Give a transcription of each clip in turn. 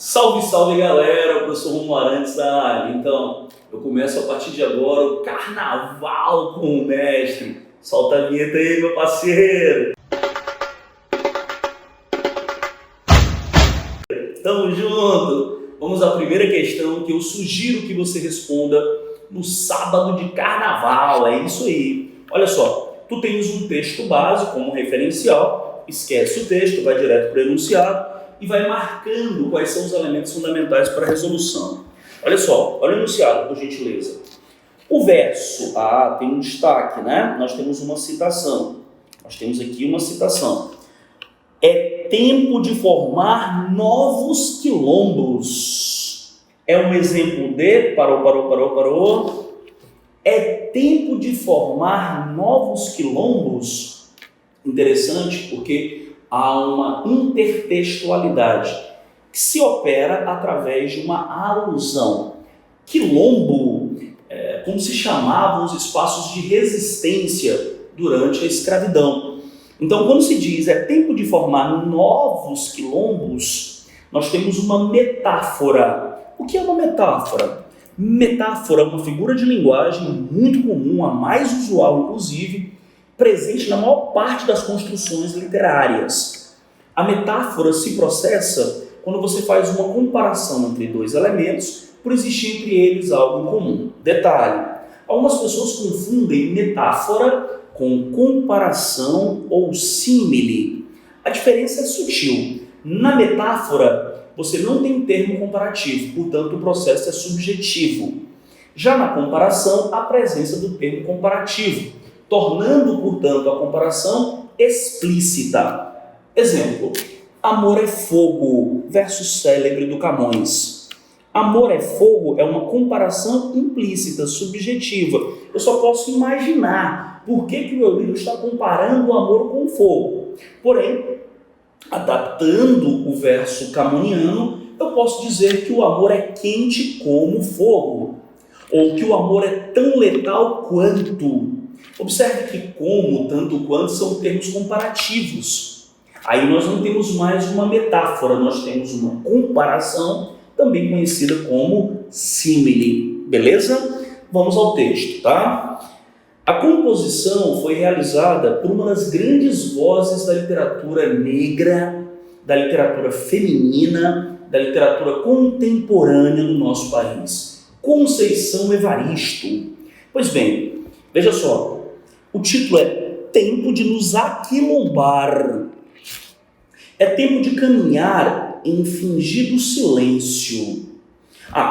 Salve, salve galera, professor Romulo Arantes da área. Então, eu começo a partir de agora o Carnaval com o Mestre. Solta a vinheta aí, meu parceiro. Tamo junto. Vamos à primeira questão que eu sugiro que você responda no sábado de Carnaval. É isso aí. Olha só, tu tens um texto base como referencial, esquece o texto, vai direto para o enunciado e vai marcando quais são os elementos fundamentais para a resolução. Olha só, olha o enunciado, por gentileza. O verso, tem um destaque, né? Nós temos uma citação. Nós temos aqui uma citação. É tempo de formar novos quilombos. É um exemplo de... Parou. É tempo de formar novos quilombos. Interessante, porque há uma intertextualidade que se opera através de uma alusão. Quilombo, como se chamavam os espaços de resistência durante a escravidão. Então, quando se diz é tempo de formar novos quilombos, nós temos uma metáfora. O que é uma metáfora? Metáfora é uma figura de linguagem muito comum, a mais usual, inclusive, presente na maior parte das construções literárias. A metáfora se processa quando você faz uma comparação entre dois elementos, por existir entre eles algo em comum. Detalhe, algumas pessoas confundem metáfora com comparação ou símile. A diferença é sutil. Na metáfora, você não tem termo comparativo, portanto o processo é subjetivo. Já na comparação, a presença do termo comparativo, tornando, portanto, a comparação explícita. Exemplo, amor é fogo, verso célebre do Camões. Amor é fogo é uma comparação implícita, subjetiva. Eu só posso imaginar por que o meu livro está comparando o amor com o fogo. Porém, adaptando o verso camoniano, eu posso dizer que o amor é quente como fogo, ou que o amor é tão letal quanto. Observe que como, tanto quanto, são termos comparativos. Aí nós não temos mais uma metáfora, nós temos uma comparação, também conhecida como símile. Beleza? Vamos ao texto, tá? A composição foi realizada por uma das grandes vozes da literatura negra, da literatura feminina, da literatura contemporânea do nosso país, Conceição Evaristo. Pois bem, veja só, o título é Tempo de nos aquilombar. É tempo de caminhar em fingido silêncio.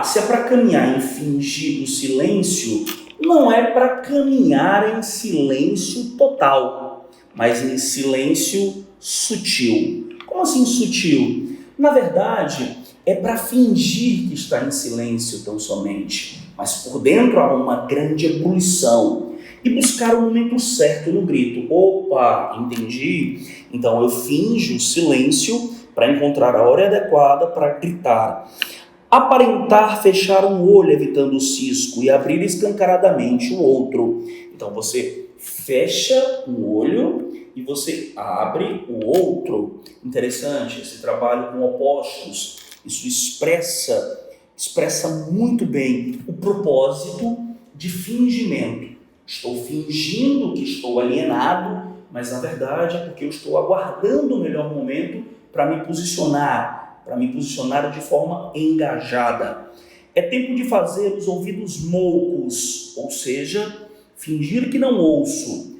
Se é para caminhar em fingido silêncio, não é para caminhar em silêncio total, mas em silêncio sutil. Como assim sutil? Na verdade, é para fingir que está em silêncio tão somente, mas por dentro há uma grande ebulição. E buscar o momento certo no grito. Opa, entendi? Então eu finjo o silêncio para encontrar a hora adequada para gritar. Aparentar fechar um olho evitando o cisco e abrir escancaradamente o outro. Então você fecha um olho e você abre o outro. Interessante esse trabalho com opostos. Isso expressa muito bem o propósito de fingimento. Estou fingindo que estou alienado, mas na verdade é porque eu estou aguardando o melhor momento para me posicionar de forma engajada. É tempo de fazer os ouvidos moucos, ou seja, fingir que não ouço,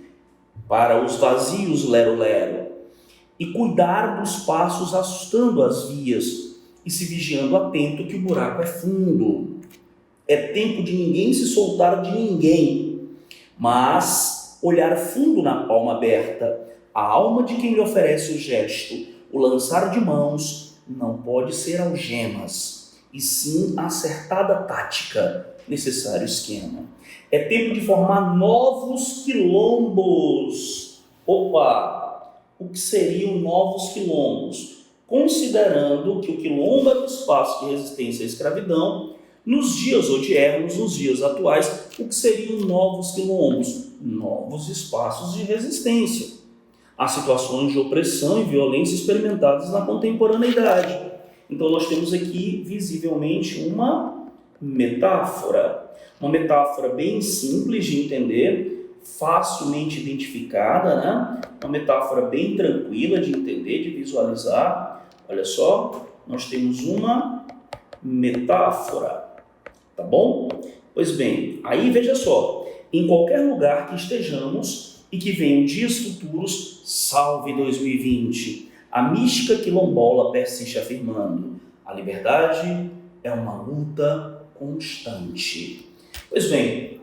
para os vazios lero-lero, e cuidar dos passos assustando as vias e se vigiando atento que o buraco é fundo. É tempo de ninguém se soltar de ninguém, mas olhar fundo na palma aberta, a alma de quem lhe oferece o gesto, o lançar de mãos, não pode ser algemas, e sim acertada tática, necessário esquema. É tempo de formar novos quilombos. Opa! O que seriam novos quilombos? Considerando que o quilombo é um espaço de resistência à escravidão, nos dias odiernos, nos dias atuais, o que seriam novos quilombos? Novos espaços de resistência. Há situações de opressão e violência experimentadas na contemporaneidade. Então nós temos aqui visivelmente uma metáfora. Uma metáfora bem simples de entender, facilmente identificada, né? Uma metáfora bem tranquila de entender, de visualizar. Olha só, nós temos uma metáfora, tá bom? Pois bem, aí veja só, em qualquer lugar que estejamos e que venham dias futuros, salve 2020, a mística quilombola persiste afirmando: a liberdade é uma luta constante. Pois bem,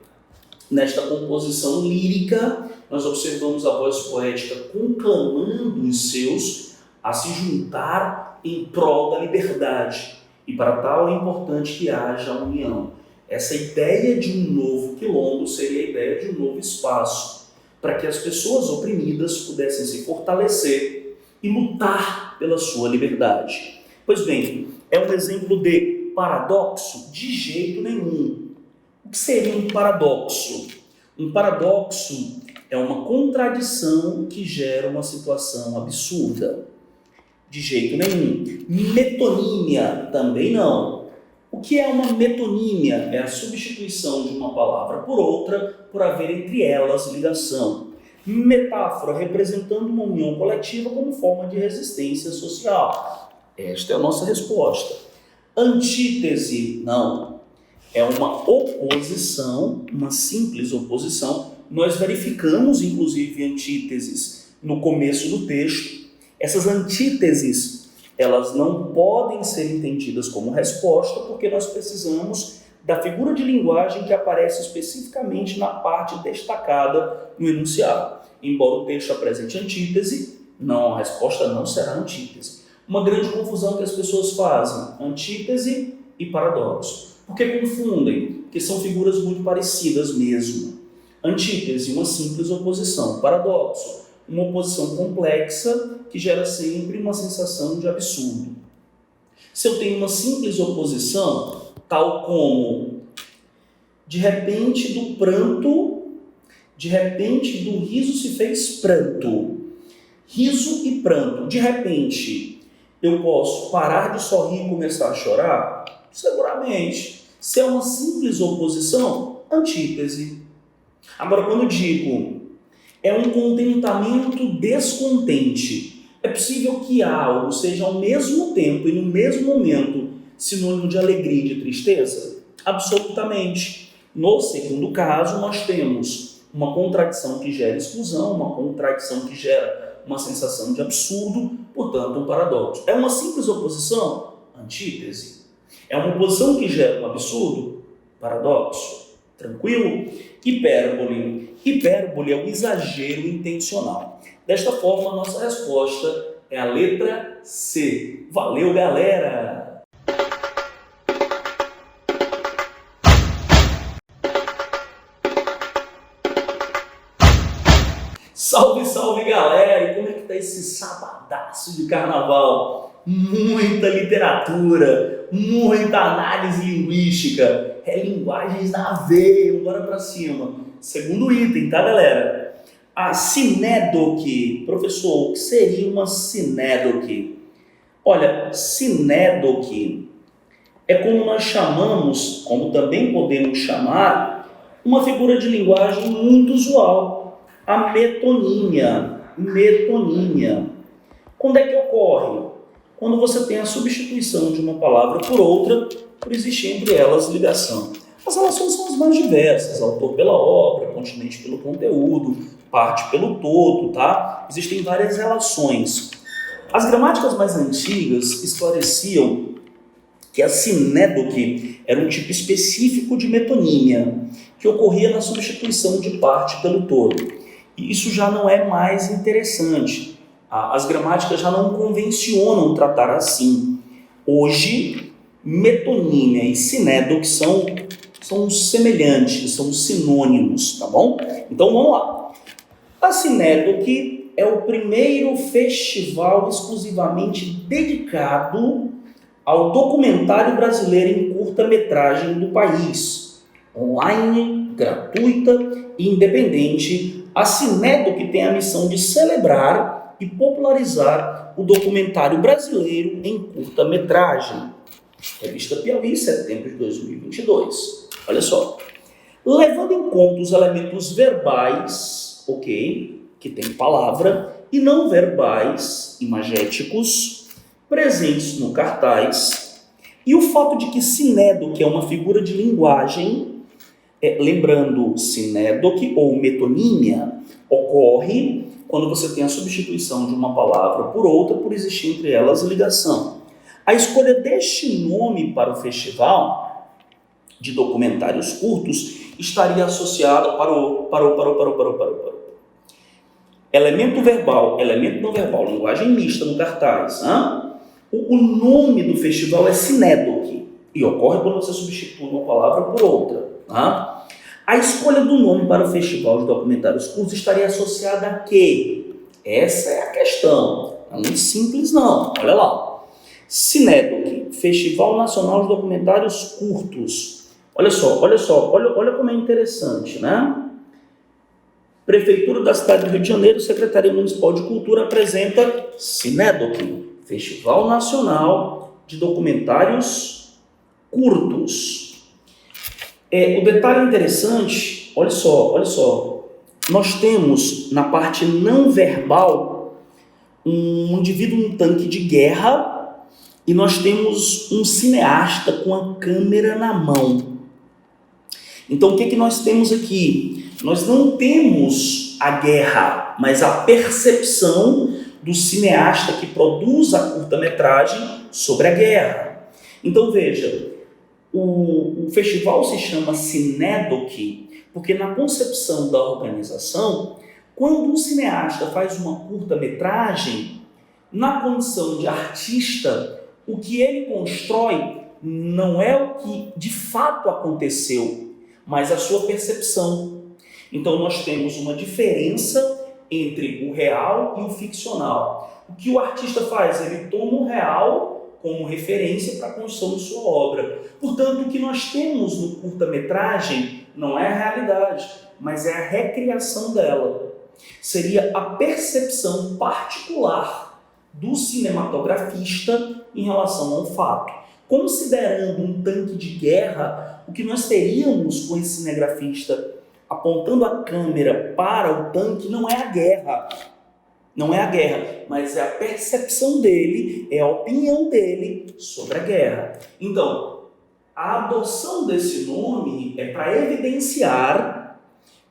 nesta composição lírica, nós observamos a voz poética conclamando os seus a se juntar em prol da liberdade. E para tal é importante que haja a união. Essa ideia de um novo quilombo seria a ideia de um novo espaço, para que as pessoas oprimidas pudessem se fortalecer e lutar pela sua liberdade. Pois bem, é um exemplo de paradoxo? De jeito nenhum. O que seria um paradoxo? Um paradoxo é uma contradição que gera uma situação absurda. De jeito nenhum. Metonímia também não. O que é uma metonímia? É a substituição de uma palavra por outra, por haver entre elas ligação. Metáfora, representando uma união coletiva como forma de resistência social. Esta é a nossa resposta. Antítese, não. É uma oposição, uma simples oposição. Nós verificamos, inclusive, antíteses no começo do texto. Essas antíteses, elas não podem ser entendidas como resposta, porque nós precisamos da figura de linguagem que aparece especificamente na parte destacada no enunciado. Embora o texto apresente antítese, não, a resposta não será antítese. Uma grande confusão que as pessoas fazem, antítese e paradoxo. Por que confundem? Porque são figuras muito parecidas mesmo. Antítese, uma simples oposição. Paradoxo, uma oposição complexa que gera sempre uma sensação de absurdo. Se eu tenho uma simples oposição, tal como de repente do pranto, de repente do riso se fez pranto. Riso e pranto. De repente, eu posso parar de sorrir e começar a chorar? Seguramente. Se é uma simples oposição, antítese. Agora, quando eu digo é um contentamento descontente, é possível que algo seja ao mesmo tempo e no mesmo momento sinônimo de alegria e de tristeza? Absolutamente. No segundo caso, nós temos uma contradição que gera exclusão, uma contradição que gera uma sensação de absurdo, portanto, um paradoxo. É uma simples oposição? Antítese. É uma oposição que gera um absurdo? Paradoxo. Tranquilo? Hipérbole. Hipérbole é o exagero intencional. Desta forma, a nossa resposta é a letra C. Valeu, galera! Salve, salve, galera! E como é que tá esse sabadaço de carnaval? Muita literatura, muita análise linguística, linguagens na veia, bora pra cima. Segundo item, tá, galera? A sinédoque. Professor, o que seria uma sinédoque? Olha, sinédoque é como nós chamamos, como também podemos chamar, uma figura de linguagem muito usual, a metonímia. Metonímia. Quando é que ocorre? Quando você tem a substituição de uma palavra por outra, por existir entre elas ligação. As relações são as mais diversas, autor pela obra, continente pelo conteúdo, parte pelo todo, tá? Existem várias relações. As gramáticas mais antigas esclareciam que a sinédoque era um tipo específico de metonímia, que ocorria na substituição de parte pelo todo. E isso já não é mais interessante. As gramáticas já não convencionam tratar assim. Hoje, metonímia e sinédoque são semelhantes, são sinônimos, tá bom? Então vamos lá. A sinédoque é o primeiro festival exclusivamente dedicado ao documentário brasileiro em curta-metragem do país. Online, gratuita e independente, a sinédoque tem a missão de celebrar e popularizar o documentário brasileiro em curta-metragem. Revista Piauí, setembro de 2022. Olha só. Levando em conta os elementos verbais, ok, que tem palavra, e não verbais, imagéticos, presentes no cartaz, e o fato de que sinédoque é uma figura de linguagem, lembrando, sinédoque ou metonímia ocorre quando você tem a substituição de uma palavra por outra por existir entre elas ligação. A escolha deste nome para o festival de documentários curtos estaria associada elemento verbal, elemento não verbal, linguagem mista no cartaz. O nome do festival é sinédoque e ocorre quando você substitui uma palavra por outra. A escolha do nome para o festival de documentários curtos estaria associada a quê? Essa é a questão. Não é muito simples não. Olha lá. Sinédoque, Festival Nacional de Documentários Curtos. Olha como é interessante, né? Prefeitura da cidade do Rio de Janeiro, Secretaria Municipal de Cultura apresenta Sinédoque, Festival Nacional de Documentários Curtos. O detalhe interessante, olha só, nós temos na parte não verbal um indivíduo num tanque de guerra e nós temos um cineasta com a câmera na mão. Então o que nós temos aqui? Nós não temos a guerra, mas a percepção do cineasta que produz a curta-metragem sobre a guerra. Então veja, o festival se chama Sinédoque porque na concepção da organização, quando um cineasta faz uma curta-metragem, na condição de artista, o que ele constrói não é o que de fato aconteceu, mas a sua percepção. Então nós temos uma diferença entre o real e o ficcional. O que o artista faz? Ele toma o real como referência para a construção de sua obra. Portanto, o que nós temos no curta-metragem não é a realidade, mas é a recriação dela. Seria a percepção particular do cinematografista em relação ao fato. Considerando um tanque de guerra, o que nós teríamos com esse cinegrafista apontando a câmera para o tanque não é a guerra. Não é a guerra, mas é a percepção dele, é a opinião dele sobre a guerra. Então, a adoção desse nome é para evidenciar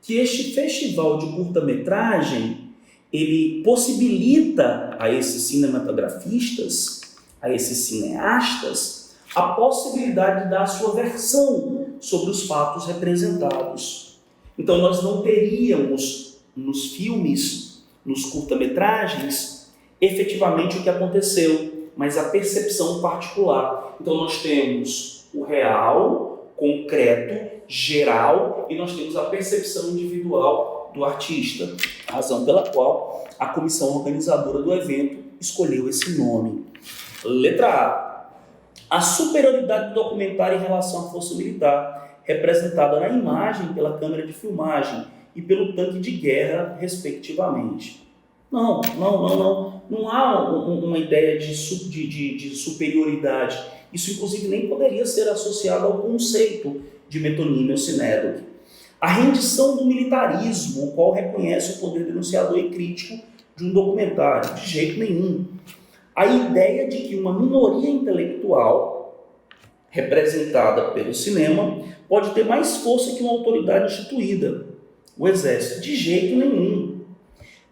que este festival de curta-metragem ele possibilita a esses cinematografistas, a esses cineastas, a possibilidade de dar a sua versão sobre os fatos representados. Então nós não teríamos nos filmes, nos curta-metragens, efetivamente o que aconteceu, mas a percepção particular. Então nós temos o real, concreto, geral, e nós temos a percepção individual do artista, a razão pela qual a comissão organizadora do evento escolheu esse nome. Letra A. A superioridade do documentário em relação à força militar, representada na imagem pela câmera de filmagem e pelo tanque de guerra, respectivamente. Não há uma ideia de superioridade. Isso, inclusive, nem poderia ser associado ao conceito de metonímia ou sinédoque. A rendição do militarismo, o qual reconhece o poder denunciador e crítico de um documentário, de jeito nenhum. A ideia de que uma minoria intelectual, representada pelo cinema, pode ter mais força que uma autoridade instituída, o exército, de jeito nenhum.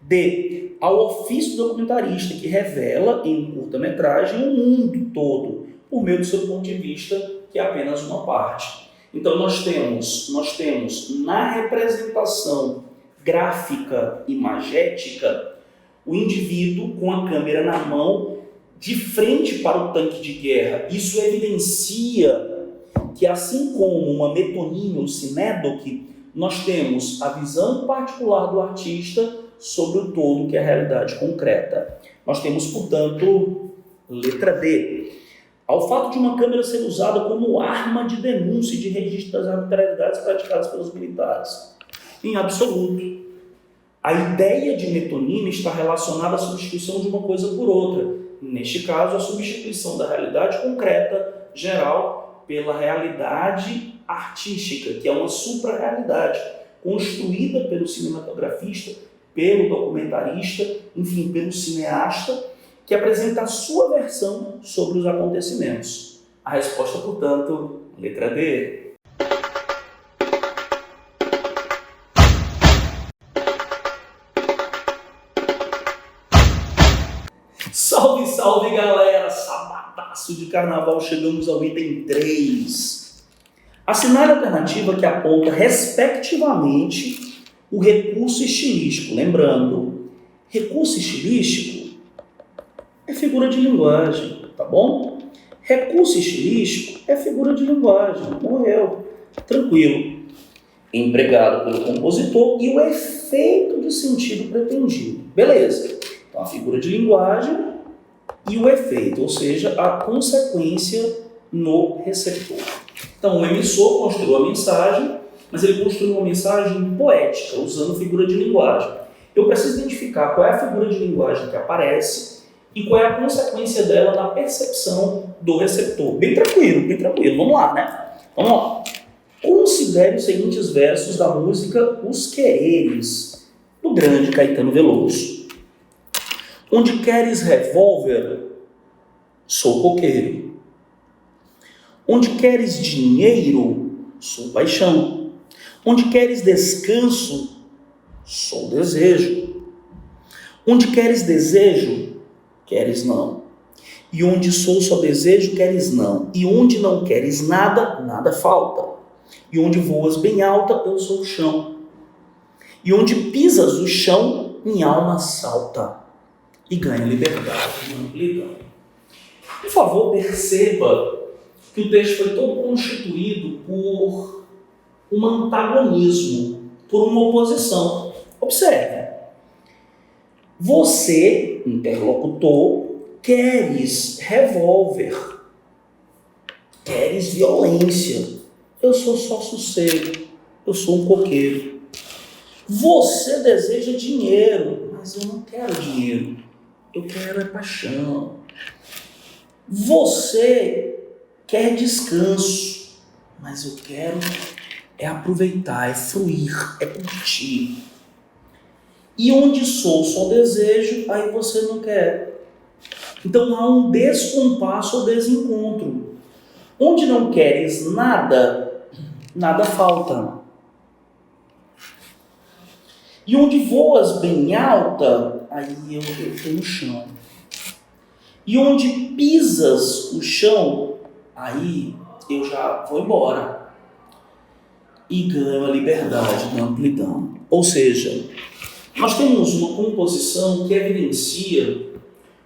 D. Ao ofício do documentarista, que revela em curta-metragem o mundo todo, por meio do seu ponto de vista, que é apenas uma parte. Então nós temos na representação gráfica imagética o indivíduo com a câmera na mão de frente para o tanque de guerra. Isso evidencia que, assim como uma metonímia ou sinédoque, nós temos a visão particular do artista sobre o todo, que é a realidade concreta. Nós temos, portanto, letra D. Ao fato de uma câmera ser usada como arma de denúncia e de registro das arbitrariedades praticadas pelos militares. Em absoluto. A ideia de metonímia está relacionada à substituição de uma coisa por outra. Neste caso, a substituição da realidade concreta, geral, pela realidade artística, que é uma supra-realidade, construída pelo cinematografista, pelo documentarista, enfim, pelo cineasta, que apresenta a sua versão sobre os acontecimentos. A resposta, portanto, letra D. Salve, salve, galera! Sabadaço de carnaval, chegamos ao item 3. Assinale a alternativa que aponta, respectivamente, o recurso estilístico. Lembrando, recurso estilístico é figura de linguagem, tá bom? Recurso estilístico é figura de linguagem, morreu, tranquilo. Empregado pelo compositor e o efeito de sentido pretendido. Beleza. Então, a figura de linguagem e o efeito, ou seja, a consequência no receptor. Então, o emissor construiu a mensagem, mas ele construiu uma mensagem poética, usando figura de linguagem. Eu preciso identificar qual é a figura de linguagem que aparece e qual é a consequência dela na percepção do receptor. Bem tranquilo. Vamos lá, né? Vamos lá. Considere os seguintes versos da música Os Quereres, do grande Caetano Veloso. Onde queres revólver, sou coqueiro. Onde queres dinheiro, sou paixão. Onde queres descanso, sou desejo. Onde queres desejo, queres não. E onde sou só desejo, queres não. E onde não queres nada, nada falta. E onde voas bem alta, eu sou o chão. E onde pisas o chão, minha alma salta. E ganha liberdade, amplidão. Por favor, perceba que o texto foi todo constituído por um antagonismo, por uma oposição. Observe. Você, interlocutor, queres revólver, queres violência. Eu sou só sossego, eu sou um coqueiro. Você deseja dinheiro, mas eu não quero dinheiro. Eu quero é paixão. Você quer descanso, mas eu quero é aproveitar, é fruir, é curtir. E onde sou só desejo, aí você não quer. Então há um descompasso ou desencontro. Onde não queres nada, nada falta. E onde voas bem alta, aí eu tenho o chão. E onde pisas o chão, aí eu já vou embora. E ganho a liberdade da amplidão. Ou seja, nós temos uma composição que evidencia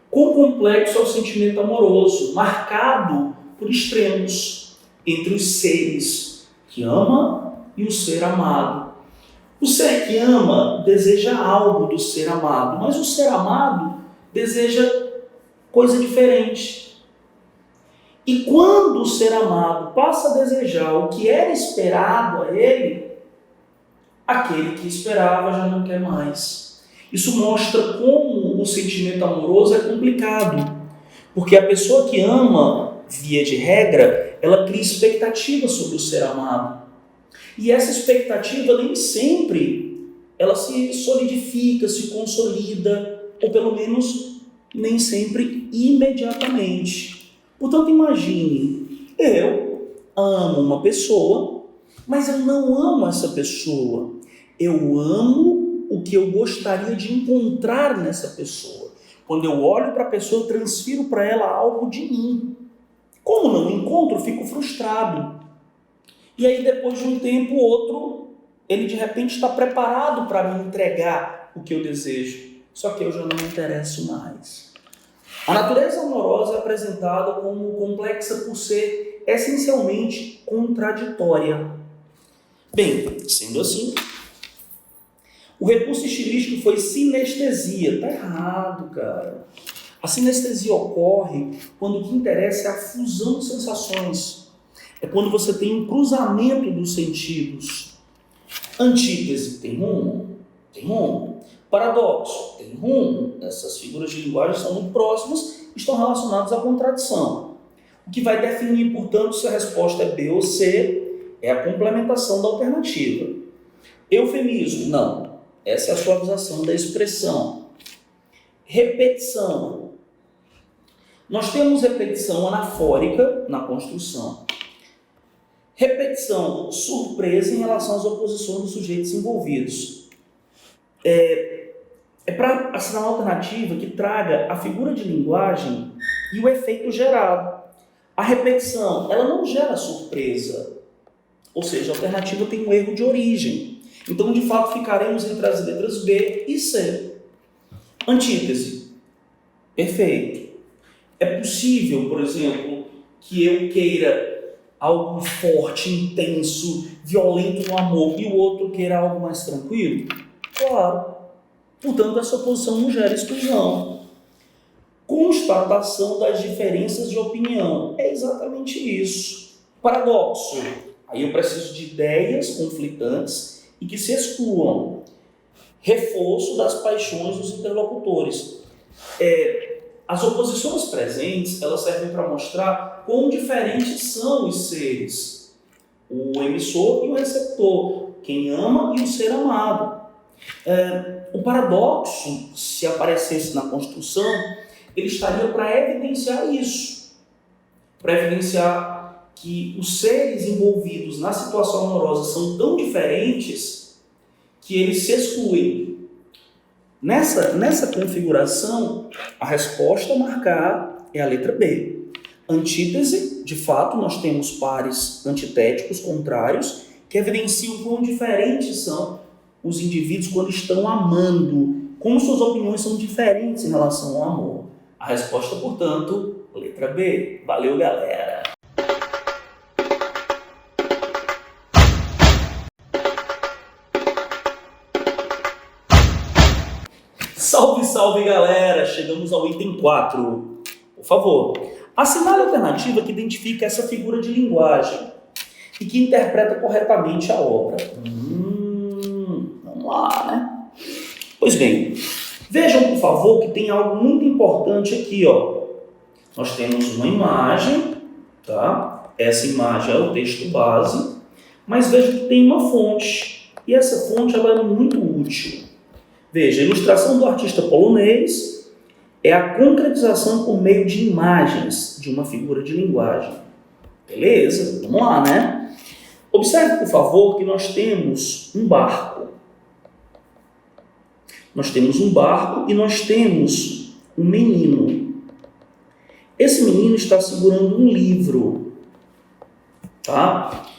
quão complexo é o sentimento amoroso, marcado por extremos entre os seres que ama e o ser amado. O ser que ama deseja algo do ser amado, mas o ser amado deseja coisa diferente. E quando o ser amado passa a desejar o que era esperado a ele, aquele que esperava já não quer mais. Isso mostra como o sentimento amoroso é complicado, porque a pessoa que ama, via de regra, ela cria expectativa sobre o ser amado. E essa expectativa nem sempre ela se solidifica, se consolida, ou pelo menos nem sempre imediatamente. Portanto, imagine, eu amo uma pessoa, mas eu não amo essa pessoa. Eu amo o que eu gostaria de encontrar nessa pessoa. Quando eu olho para a pessoa, eu transfiro para ela algo de mim. Como não encontro, eu fico frustrado. E aí, depois de um tempo, o outro, ele de repente está preparado para me entregar o que eu desejo. Só que eu já não me interesso mais. A natureza amorosa é apresentada como complexa por ser essencialmente contraditória. Bem, sendo assim, o recurso estilístico foi sinestesia. Tá errado, cara. A sinestesia ocorre quando o que interessa é a fusão de sensações. É quando você tem um cruzamento dos sentidos. Antítese tem rumo? Tem rumo. Paradoxo, tem rumo. Essas figuras de linguagem são muito próximas e estão relacionadas à contradição. O que vai definir, portanto, se a resposta é B ou C é a complementação da alternativa. Eufemismo, não. Essa é a suavização da expressão. Repetição. Nós temos repetição anafórica na construção. Repetição, surpresa em relação às oposições dos sujeitos envolvidos. É para assinar uma alternativa que traga a figura de linguagem e o efeito gerado. A repetição, ela não gera surpresa. Ou seja, a alternativa tem um erro de origem. Então, de fato, ficaremos entre as letras B e C. Antítese. Perfeito. É possível, por exemplo, que eu queira algo forte, intenso, violento no amor e o outro queira algo mais tranquilo? Claro. Portanto, essa oposição não gera exclusão. Constatação das diferenças de opinião. É exatamente isso. Paradoxo. Aí eu preciso de ideias conflitantes e que se excluam. Reforço das paixões dos interlocutores. As oposições presentes, elas servem para mostrar quão diferentes são os seres. O emissor e o receptor. Quem ama e o ser amado. O paradoxo, se aparecesse na construção, ele estaria para evidenciar isso. Para evidenciar que os seres envolvidos na situação amorosa são tão diferentes que eles se excluem. Nessa configuração, a resposta a marcar é a letra B. Antítese, de fato, nós temos pares antitéticos, contrários, que evidenciam quão diferentes são os indivíduos quando estão amando, como suas opiniões são diferentes em relação ao amor. A resposta, portanto, letra B. Valeu, galera! Salve, salve, galera! Chegamos ao item 4. Por favor, assinale a alternativa que identifica essa figura de linguagem e que interpreta corretamente a obra. Vamos lá, né? Pois bem, vejam, por favor, que tem algo muito importante aqui, ó. Nós temos uma imagem, tá? Essa imagem é o texto base, mas veja que tem uma fonte, e essa fonte ela é muito útil. Veja, a ilustração do artista polonês é a concretização por meio de imagens de uma figura de linguagem. Beleza? Vamos lá, né? Observe, por favor, que nós temos um barco. Nós temos um barco e nós temos um menino. Esse menino está segurando um livro, tá?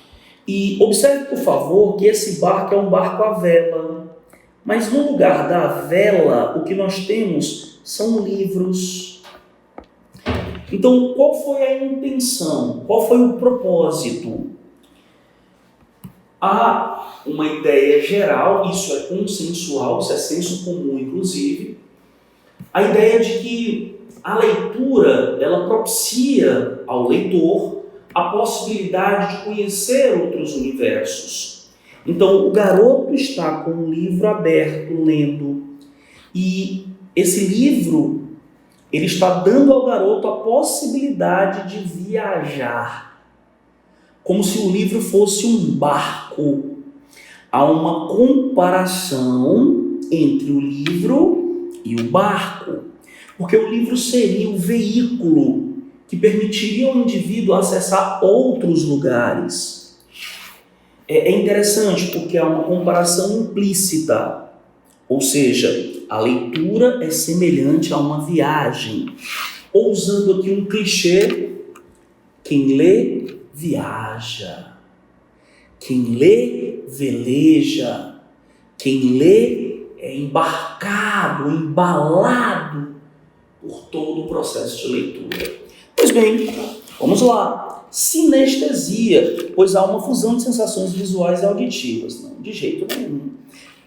E observe, por favor, que esse barco é um barco à vela. Mas no lugar da vela, o que nós temos são livros. Então, qual foi a intenção? Qual foi o propósito? Há uma ideia geral, isso é consensual, isso é senso comum, inclusive, a ideia de que a leitura, ela propicia ao leitor a possibilidade de conhecer outros universos. Então, o garoto está com um livro aberto, lendo, e esse livro, ele está dando ao garoto a possibilidade de viajar, como se o livro fosse um barco. Há uma comparação entre o livro e o barco, porque o livro seria o veículo que permitiria ao indivíduo acessar outros lugares. É interessante porque há uma comparação implícita, ou seja, a leitura é semelhante a uma viagem. Ou usando aqui um clichê, quem lê, viaja. Quem lê, veleja. Quem lê é embarcado, embalado por todo o processo de leitura. Pois bem, vamos lá. Sinestesia, pois há uma fusão de sensações visuais e auditivas. Não, de jeito nenhum.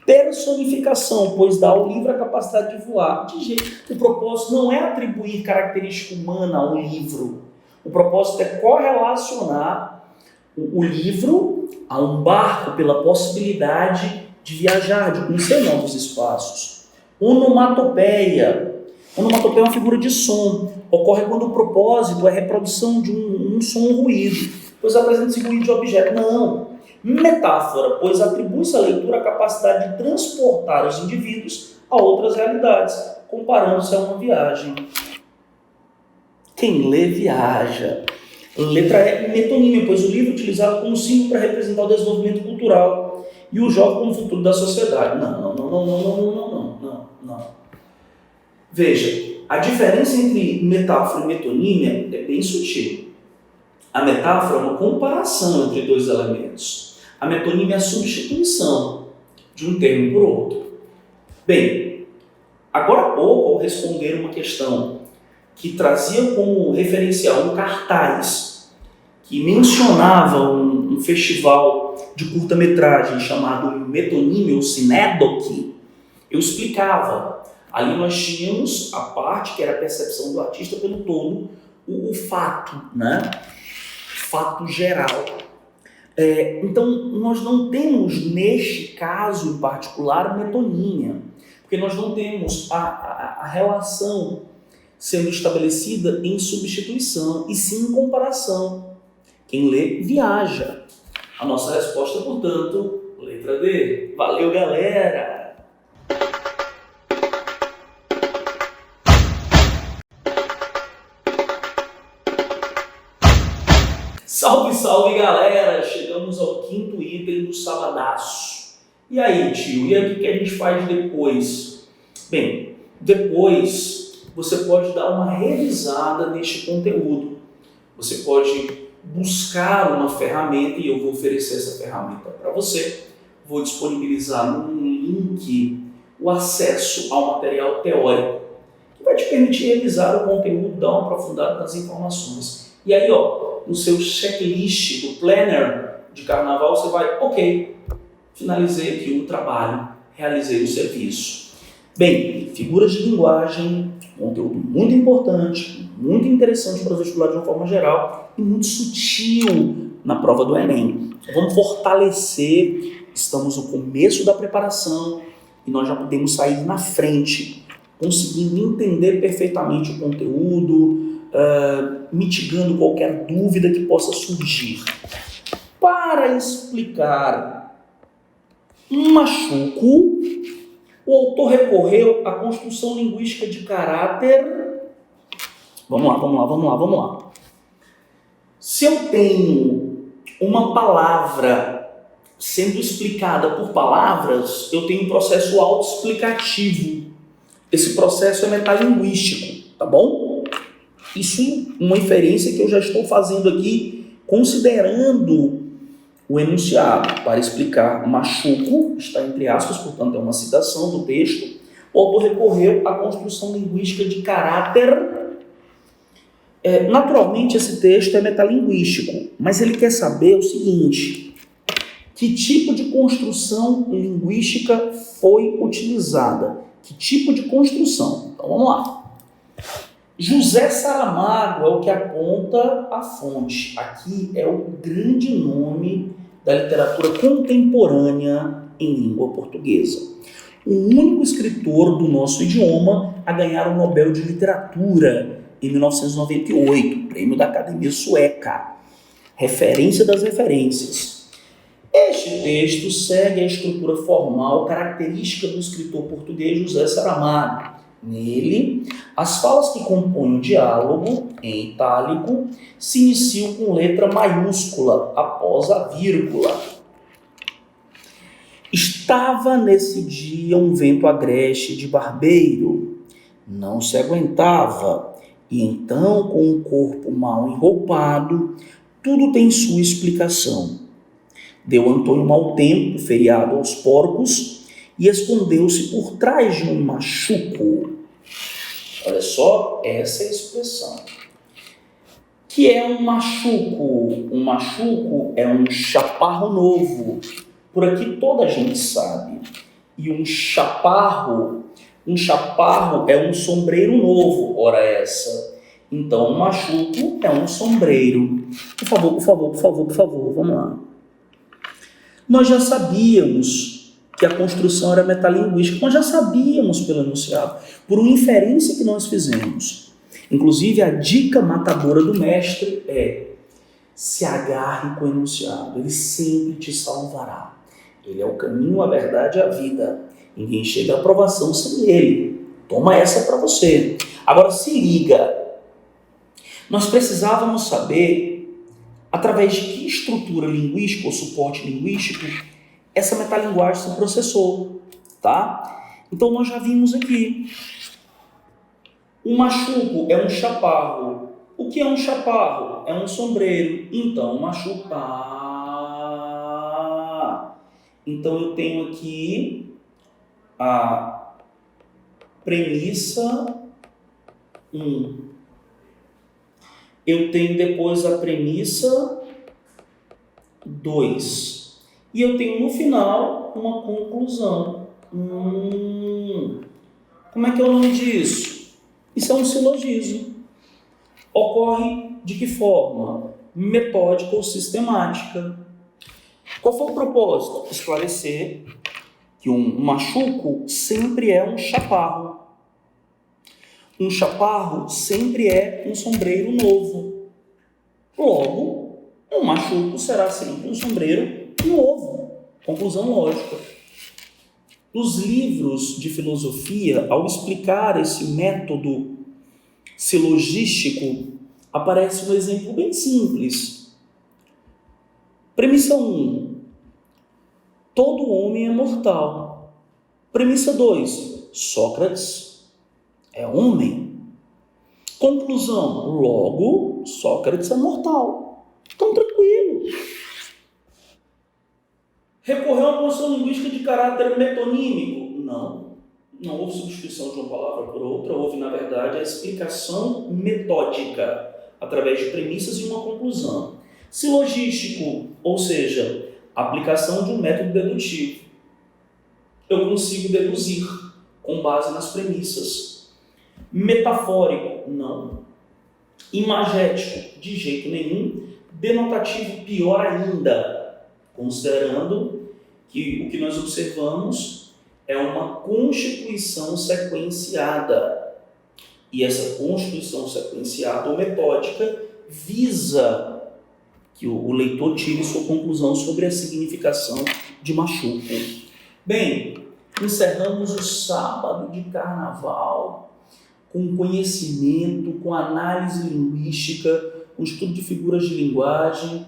Personificação, pois dá ao livro a capacidade de voar. De jeito. O propósito não é atribuir característica humana ao livro. O propósito é correlacionar o livro a um barco pela possibilidade de viajar, de conhecer novos espaços. Onomatopeia. Onomatopeia é uma figura de som. Ocorre quando o propósito é a reprodução de um som ou ruído, pois apresenta-se ruído de objeto. Não. Metáfora, pois atribui-se à leitura a capacidade de transportar os indivíduos a outras realidades, comparando-se a uma viagem. Quem lê, viaja. Letra E, metonímia, pois o livro é utilizado como símbolo para representar o desenvolvimento cultural e o jovem como futuro da sociedade. Não. Veja, a diferença entre metáfora e metonímia é bem sutil. A metáfora é uma comparação entre dois elementos. A metonímia é a substituição de um termo por outro. Bem, agora há pouco, ao responder uma questão que trazia como referencial um cartaz que mencionava um festival de curta-metragem chamado Metonímia ou Cinédoc, eu explicava. Ali nós tínhamos a parte que era a percepção do artista pelo todo, o fato, né? Fato geral. Então, nós não temos, neste caso em particular, metonímia, porque nós não temos a relação sendo estabelecida em substituição, e sim em comparação. Quem lê, viaja. A nossa resposta, portanto, letra D. Valeu, galera! Salve, salve, galera! Chegamos ao 5º item do sabadaço. E aí, tio? E aí, o que a gente faz depois? Bem, depois você pode dar uma revisada neste conteúdo. Você pode buscar uma ferramenta, e eu vou oferecer essa ferramenta para você. Vou disponibilizar no link o acesso ao material teórico, que vai te permitir revisar o conteúdo, dar uma aprofundada nas informações. E aí, no seu checklist do planner de carnaval, você vai, ok, finalizei aqui o trabalho, realizei o serviço. Bem, figuras de linguagem, conteúdo muito importante, muito interessante para os vestibulares de uma forma geral e muito sutil na prova do Enem. Vamos fortalecer, estamos no começo da preparação e nós já podemos sair na frente, conseguindo entender perfeitamente o conteúdo, mitigando qualquer dúvida que possa surgir. Para explicar um machuco, o autor recorreu à construção linguística de caráter. Vamos lá. Se eu tenho uma palavra sendo explicada por palavras, eu tenho um processo autoexplicativo. Esse processo é metalinguístico, tá bom? Isso é uma inferência que eu já estou fazendo aqui, considerando o enunciado. Para explicar machuco, está entre aspas, portanto é uma citação do texto, o autor recorreu à construção linguística de caráter. Naturalmente esse texto é metalinguístico, mas ele quer saber o seguinte: que tipo de construção linguística foi utilizada? Que tipo de construção? Então vamos lá. José Saramago é o que aponta a fonte. Aqui é o grande nome da literatura contemporânea em língua portuguesa. O único escritor do nosso idioma a ganhar o Nobel de Literatura em 1998, prêmio da Academia Sueca. Referência das referências. Este texto segue a estrutura formal característica do escritor português José Saramago. Nele, as falas que compõem o diálogo, em itálico, se iniciam com letra maiúscula após a vírgula. Estava nesse dia um vento agreste de barbeiro, não se aguentava, e então, com o corpo mal enroupado, tudo tem sua explicação. Deu Antônio mau tempo, feriado aos porcos, e escondeu-se por trás de um machuco. Olha só essa expressão. Que é um machuco? Um machuco é um chaparro novo. Por aqui toda a gente sabe. E um chaparro é um sombreiro novo, ora essa. Então, um machuco é um sombreiro. Por favor, vamos lá. Nós já sabíamos que a construção era metalinguística. Nós já sabíamos pelo enunciado, por uma inferência que nós fizemos. Inclusive, a dica matadora do mestre é: se agarre com o enunciado, ele sempre te salvará. Ele é o caminho, a verdade e a vida. Ninguém chega à aprovação sem ele. Toma essa para você. Agora se liga. Nós precisávamos saber, através de que estrutura linguística ou suporte linguístico, essa metalinguagem se processou, tá? Então nós já vimos aqui. Um machuco é um chaparro. O que é um chaparro? É um sombreiro. Então, machucar. Então eu tenho aqui a premissa 1. Eu tenho depois a premissa 2. E eu tenho no final uma conclusão. Como é que é o nome disso? Isso é um silogismo. Ocorre de que forma? Metódica ou sistemática. Qual foi o propósito? Esclarecer que um machuco sempre é um chaparro. Um chaparro sempre é um sombreiro novo. Logo, um machuco será sempre um sombreiro novo. Conclusão lógica. Nos livros de filosofia, ao explicar esse método silogístico, aparece um exemplo bem simples. Premissa 1. Todo homem é mortal. Premissa 2. Sócrates é homem. Conclusão. Logo, Sócrates é mortal. Então, tranquilo. Recorreu a uma construção linguística de caráter metonímico? Não. Não houve substituição de uma palavra por outra, houve, na verdade, a explicação metódica, através de premissas e uma conclusão. Silogístico, ou seja, aplicação de um método dedutivo. Eu consigo deduzir com base nas premissas. Metafórico, não. Imagético, de jeito nenhum. Denotativo, pior ainda, considerando que o que nós observamos é uma constituição sequenciada. E essa constituição sequenciada ou metódica visa que o leitor tire sua conclusão sobre a significação de machuco. Bem, encerramos o sábado de carnaval com conhecimento, com análise linguística, com estudo de figuras de linguagem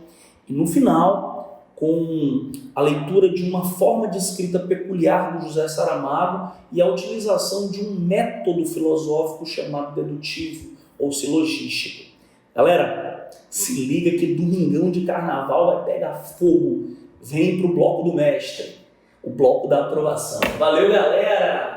e, no final, com a leitura de uma forma de escrita peculiar do José Saramago e a utilização de um método filosófico chamado dedutivo ou silogístico. Galera, se liga que domingão de carnaval vai pegar fogo. Vem pro bloco do mestre, o bloco da aprovação. Valeu, galera!